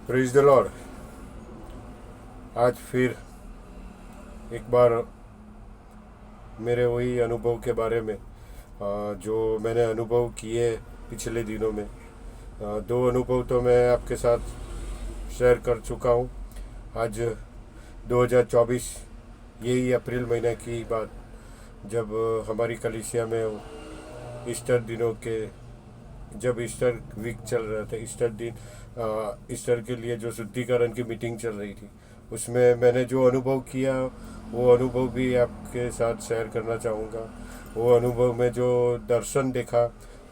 Praise the Lord. आज फिर एक बार मेरे वही अनुभव के बारे में जो मैंने अनुभव किए पिछले दिनों में। दो अनुभव तो मैं आपके साथ शेयर कर चुका हूँ। आज 2024 यही अप्रैल महीने की बात, जब हमारी कलीसिया में ईस्टर दिनों के जब ईस्टर वीक चल रहा था, ईस्टर दिन ईस्टर के लिए जो शुद्धिकरण की मीटिंग चल रही थी, उसमें मैंने जो अनुभव किया वो अनुभव भी आपके साथ शेयर करना चाहूँगा। वो अनुभव में जो दर्शन देखा,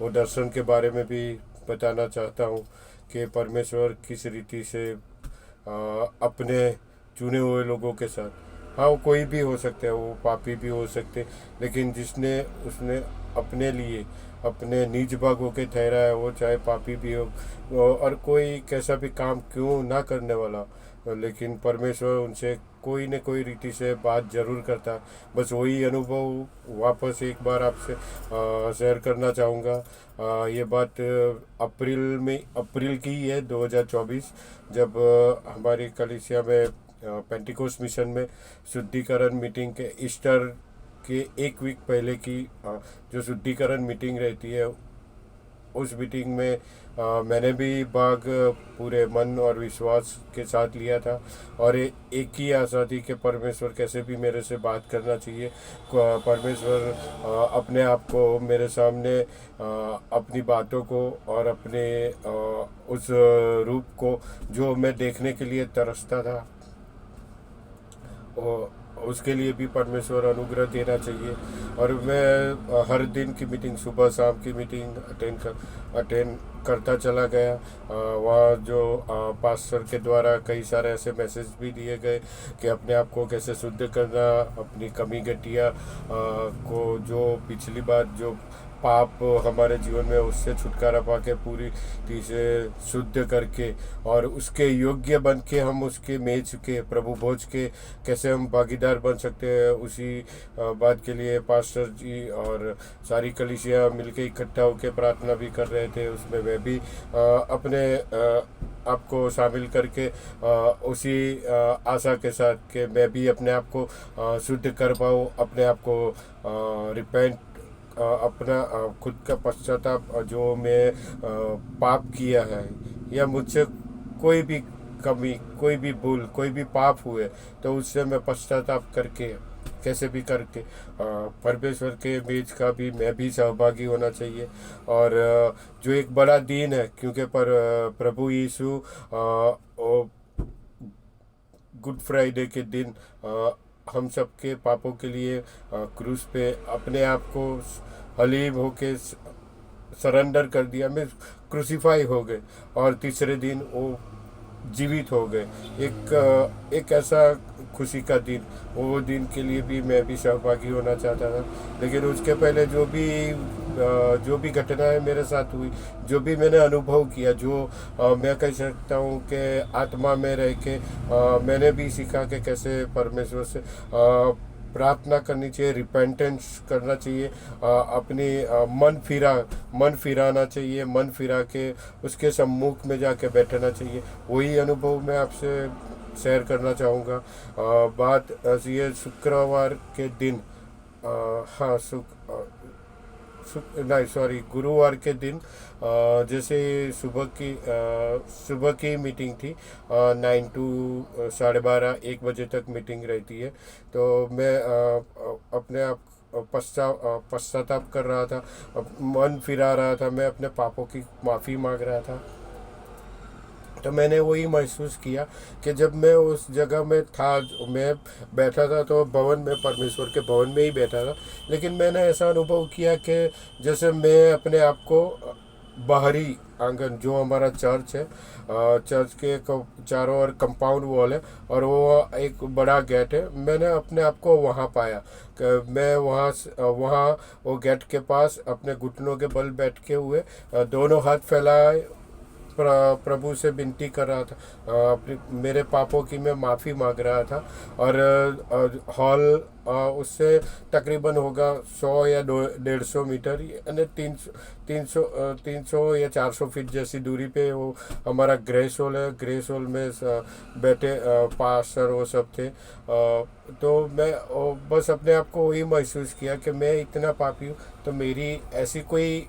वो दर्शन के बारे में भी बताना चाहता हूँ कि परमेश्वर किस रीति से अपने चुने हुए लोगों के साथ, हाँ वो कोई भी हो सकता है, वो पापी भी हो सकते, लेकिन जिसने उसने अपने लिए अपने निज भाग होके ठहरा है, वो चाहे पापी भी हो और कोई कैसा भी काम क्यों ना करने वाला, लेकिन परमेश्वर उनसे कोई न कोई रीति से बात जरूर करता है। बस वही अनुभव वापस एक बार आपसे शेयर करना चाहूँगा। ये बात अप्रैल की ही है, 2024, जब हमारी कलीसिया में पेंटिकोस मिशन में शुद्धिकरण मीटिंग के ईस्टर के एक वीक पहले की जो शुद्धिकरण मीटिंग रहती है, उस मीटिंग में मैंने भी भाग पूरे मन और विश्वास के साथ लिया था। और एक ही आशा थी कि परमेश्वर कैसे भी मेरे से बात करना चाहिए। परमेश्वर अपने आप को मेरे सामने अपनी बातों को और अपने उस रूप को जो मैं देखने के लिए तरसता था, उसके लिए भी परमेश्वर अनुग्रह देना चाहिए। और मैं हर दिन की मीटिंग, सुबह शाम की मीटिंग अटेंड करता चला गया। वहाँ जो पास्टर के द्वारा कई सारे ऐसे मैसेज भी दिए गए कि अपने आप को कैसे शुद्ध करना, अपनी कमी घटिया को, जो पिछली बात जो पाप हमारे जीवन में, उससे छुटकारा पाके पूरी रीति से शुद्ध करके और उसके योग्य बन के हम उसके मेज के प्रभु भोज के कैसे हम भागीदार बन सकते हैं। उसी बात के लिए पास्टर जी और सारी कलीसिया मिलके इकट्ठा होकर प्रार्थना भी कर रहे थे। उसमें मैं भी अपने आपको शामिल करके उसी आशा के साथ कि मैं भी अपने आप को शुद्ध कर पाऊँ, अपने आप को रिपेंट, अपना खुद का पश्चाताप, जो मैं पाप किया है या मुझसे कोई भी कमी, कोई भी भूल, कोई भी पाप हुए, तो उससे मैं पश्चाताप करके कैसे भी करके परमेश्वर के मेज का भी मैं भी सहभागी होना चाहिए। और जो एक बड़ा दिन है, क्योंकि प्रभु यीशु गुड फ्राइडे के दिन हम सबके पापों के लिए क्रूस पे अपने आप को हलीब होके सरेंडर कर दिया, में क्रूसीफाई हो गए और तीसरे दिन वो जीवित हो गए। एक ऐसा खुशी का दिन, वो दिन के लिए भी मैं भी सहभागी होना चाहता था। लेकिन उसके पहले जो भी घटनाएं मेरे साथ हुई, जो भी मैंने अनुभव किया, जो मैं कह सकता हूँ कि आत्मा में रह के मैंने भी सीखा कि कैसे परमेश्वर से प्रार्थना करनी चाहिए, रिपेंटेंस करना चाहिए, अपनी मन फिराना चाहिए, मन फिरा के उसके सम्मुख में जाके बैठना चाहिए। वही अनुभव मैं आपसे शेयर करना चाहूँगा। बात ये शुक्रवार के दिन, हाँ नहीं सॉरी, गुरुवार के दिन जैसे सुबह की मीटिंग थी, 9 to 12:30 1 बजे तक मीटिंग रहती है। तो मैं अपने आप पश्चाताप कर रहा था, मन फिरा रहा था, मैं अपने पापों की माफ़ी मांग रहा था। तो मैंने वही महसूस किया कि जब मैं उस जगह में था, मैं बैठा था तो भवन में, परमेश्वर के भवन में ही बैठा था, लेकिन मैंने ऐसा अनुभव किया कि जैसे मैं अपने आप को बाहरी आंगन, जो हमारा चर्च है, चर्च के चारों ओर कंपाउंड वॉल है और वो एक बड़ा गेट है, मैंने अपने आप को वहाँ पाया कि मैं वहाँ वो गेट के पास अपने घुटनों के बल बैठ के हुए, दोनों हाथ फैलाए प्रभु से विनती कर रहा था, मेरे पापों की मैं माफ़ी मांग रहा था। और हॉल उससे तकरीबन होगा 100 या 150 मीटर, यानी 300 या 400 फीट जैसी दूरी पे वो हमारा ग्रेस हॉल है। ग्रेस हॉल में बैठे पास्टर वो सब थे। तो मैं बस अपने आप को वही महसूस किया कि मैं इतना पापी हूँ, तो मेरी ऐसी कोई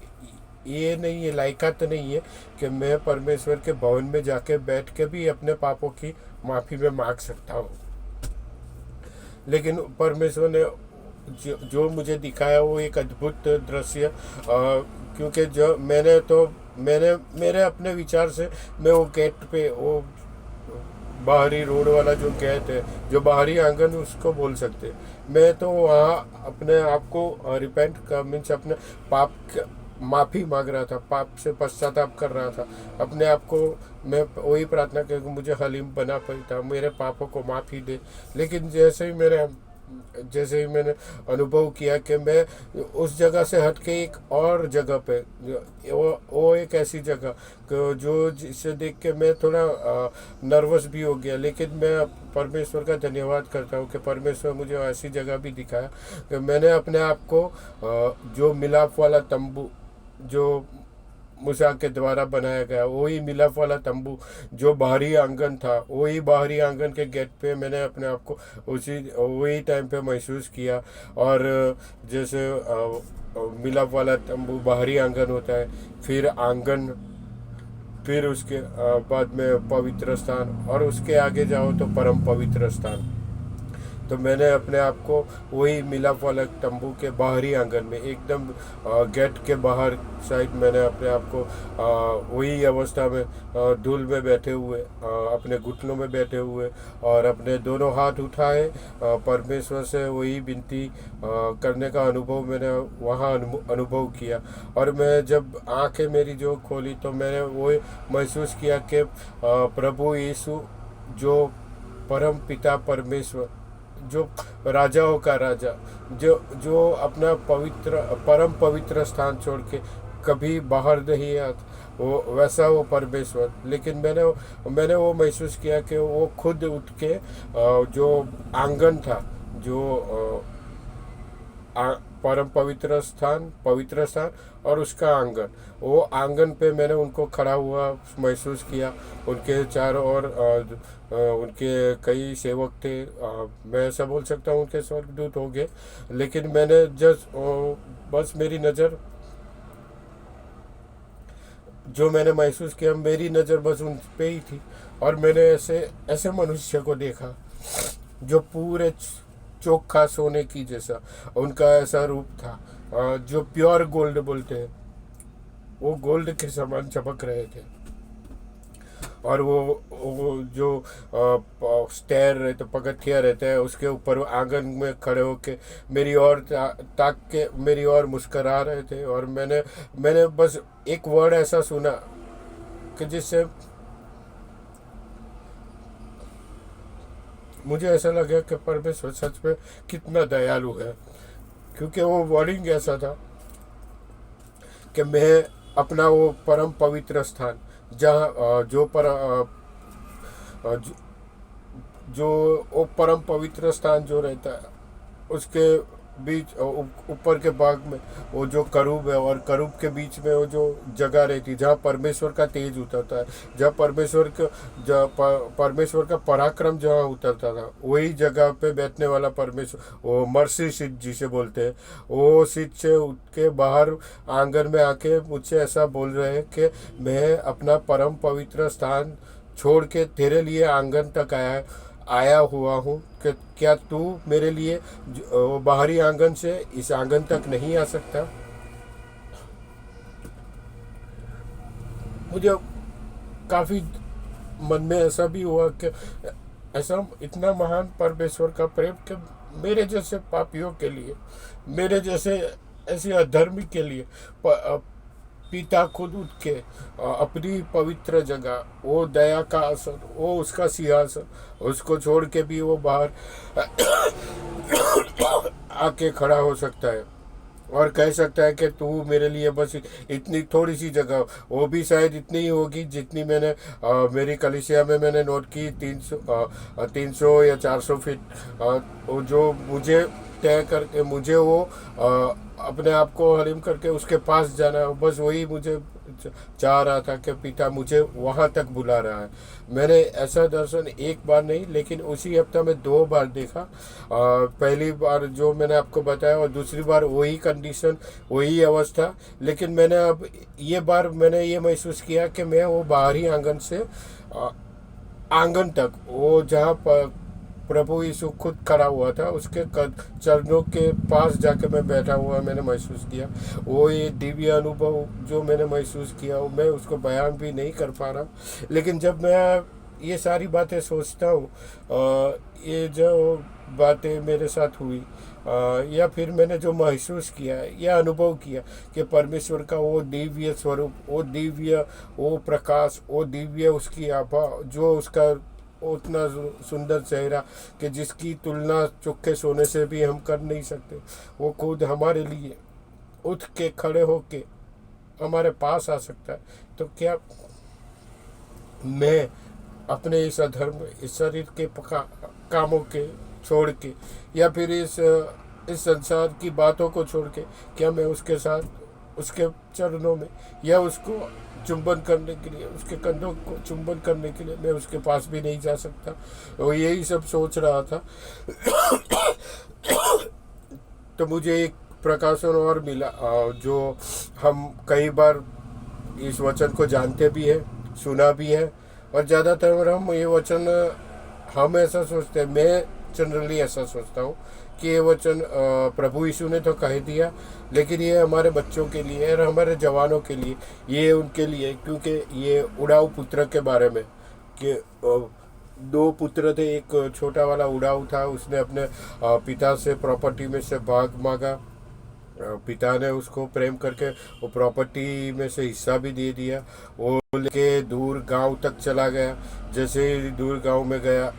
ये नहीं है, लायकात नहीं है कि मैं परमेश्वर के भवन में जाके बैठ के भी अपने पापों की माफ़ी में मांग सकता हूँ। लेकिन परमेश्वर ने जो मुझे दिखाया वो एक अद्भुत दृश्य, क्योंकि जो मैंने मेरे अपने विचार से मैं वो गेट पे, वो बाहरी रोड वाला जो गेट है, जो बाहरी आंगन उसको बोल सकते, मैं तो वहाँ अपने आप को रिपेंट का मीन्स अपने पाप माफ़ी मांग रहा था, पाप से पश्चाताप कर रहा था अपने आप को। मैं वही प्रार्थना कर मुझे हलीम बना था, मेरे पापों को माफ़ी दे। लेकिन जैसे ही मैंने अनुभव किया कि मैं उस जगह से हट के एक और जगह पे, वो एक ऐसी जगह जो जिसे देख के मैं थोड़ा नर्वस भी हो गया। लेकिन मैं परमेश्वर का धन्यवाद करता हूँ कि परमेश्वर मुझे ऐसी जगह भी दिखाया कि मैंने अपने आप को जो मिलाप वाला तंबू जो मूसा के द्वारा बनाया गया, वही मिलाप वाला तंबू जो बाहरी आंगन था, वही बाहरी आंगन के गेट पे मैंने अपने आप को वही टाइम पे महसूस किया। और जैसे मिलाप वाला तंबू बाहरी आंगन होता है, फिर आंगन, फिर उसके बाद में पवित्र स्थान, और उसके आगे जाओ तो परम पवित्र स्थान। तो मैंने अपने आप को वही मिलाप वाला तंबू के बाहरी आंगन में एकदम गेट के बाहर साइड मैंने अपने आप को वही अवस्था में धूल में बैठे हुए, अपने घुटनों में बैठे हुए और अपने दोनों हाथ उठाए परमेश्वर से वही विनती करने का अनुभव मैंने वहाँ अनुभव किया। और मैं जब आंखें मेरी जो खोली तो मैंने वो महसूस किया कि प्रभु यीशु जो परम पिता परमेश्वर, जो राजाओं का राजा, जो अपना परम पवित्र स्थान छोड़ के कभी बाहर नहीं आता, वो वैसा वो परमेश्वर। लेकिन मैंने वो महसूस किया कि वो खुद उठ के जो आंगन था, जो परम पवित्र स्थान और उसका आंगन, वो आंगन पे मैंने उनको खड़ा हुआ महसूस किया। उनके चारों ओर उनके कई सेवक थे, मैं ऐसा बोल सकता हूँ उनके स्वर्गदूत हो गए। लेकिन मैंने बस मेरी नज़र, जो मैंने महसूस किया, मेरी नज़र बस उन पे ही थी। और मैंने ऐसे मनुष्य को देखा जो पूरे चोखा सोने की जैसा उनका ऐसा रूप था, जो प्योर गोल्ड बोलते हैं, वो गोल्ड के समान चमक रहे थे। और वो जो स्टेयर रहते, पगथिया रहता है, उसके ऊपर आंगन में खड़े होके मेरी ओर ताक के मेरी ओर मुस्करा रहे थे। और मैंने बस एक वर्ड ऐसा सुना कि जिससे मुझे ऐसा लगा कि परमेश्वर सच में कितना दयालु है, क्योंकि वो वर्डिंग ऐसा था कि मैं अपना वो परम पवित्र स्थान, जहाँ जो वो परम पवित्र स्थान जो रहता है, उसके बीच ऊपर के भाग में वो जो करूब है, और करूब के बीच में वो जो जगह रहती जहाँ परमेश्वर का तेज उतरता है, जहाँ परमेश्वर का पराक्रम जहाँ उतरता था, वही जगह पे बैठने वाला परमेश्वर, वो मर्सी सीट जिसे बोलते हैं, वो सीट से उठ के बाहर आंगन में आके मुझसे ऐसा बोल रहे हैं कि मैं अपना परम पवित्र स्थान छोड़ के तेरे लिए आंगन तक आया हुआ हूँ कि क्या तू मेरे लिए बाहरी आंगन से इस आंगन तक नहीं आ सकता। मुझे काफ़ी मन में ऐसा भी हुआ कि ऐसा इतना महान परमेश्वर का प्रेम कि मेरे जैसे पापियों के लिए, मेरे जैसे ऐसे अधर्मी के लिए पिता खुद उठ के अपनी पवित्र जगह, वो दया का आसन, वो उसका सिंहासन, उसको छोड़ के भी वो बाहर आके खड़ा हो सकता है। और कह सकता है कि तू मेरे लिए बस इतनी थोड़ी सी जगह, वो भी शायद इतनी ही होगी जितनी मैंने मेरी कलीसिया में मैंने नोट की, 300 या 400 फीट, वो जो मुझे तय करके मुझे वो अपने आप को हलीम करके उसके पास जाना है, बस वही मुझे चाह रहा था कि पिता मुझे वहाँ तक बुला रहा है। मैंने ऐसा दर्शन एक बार नहीं लेकिन उसी हफ्ता में 2 बार देखा। पहली बार जो मैंने आपको बताया और दूसरी बार वही कंडीशन, वही अवस्था। लेकिन मैंने अब ये बार मैंने ये महसूस किया कि मैं वो बाहरी आंगन से आंगन तक, वो जहाँ पर प्रभु यीशु खुद खड़ा हुआ था उसके चरणों के पास जाके मैं बैठा हुआ मैंने महसूस किया। वो ये दिव्य अनुभव जो मैंने महसूस किया वो मैं उसको बयान भी नहीं कर पा रहा। लेकिन जब मैं ये सारी बातें सोचता हूँ, ये जो बातें मेरे साथ हुई, या फिर मैंने जो महसूस किया या अनुभव किया कि परमेश्वर का वो दिव्य स्वरूप, वो दिव्य, वो प्रकाश, वो दिव्य उसकी आभा, जो उसका उतना सुंदर चेहरा कि जिसकी तुलना चुपके सोने से भी हम कर नहीं सकते, वो खुद हमारे लिए उठ के खड़े होके हमारे पास आ सकता है। तो क्या मैं अपने इस अधर्म, इस शरीर के कामों के छोड़ के, या फिर इस संसार की बातों को छोड़ के, क्या मैं उसके साथ उसके चरणों में, या उसको चुंबन करने के लिए, उसके कंधों को चुंबन करने के लिए मैं उसके पास भी नहीं जा सकता? तो यही सब सोच रहा था। तो मुझे एक प्रकाशन और मिला, जो हम कई बार इस वचन को जानते भी है, सुना भी है, और ज़्यादातर हम ये वचन, हम ऐसा सोचते हैं, मैं जनरली ऐसा सोचता हूँ कि ये वचन प्रभु यीशु ने तो कह दिया, लेकिन ये हमारे बच्चों के लिए है और हमारे जवानों के लिए, ये उनके लिए, क्योंकि ये उड़ाऊ पुत्र के बारे में कि 2 पुत्र थे। एक छोटा वाला उड़ाऊ था, उसने अपने पिता से प्रॉपर्टी में से भाग मांगा। पिता ने उसको प्रेम करके वो प्रॉपर्टी में से हिस्सा भी दे दिया। वो लेके दूर गांव तक चला गया। जैसे ही दूर गांव में गया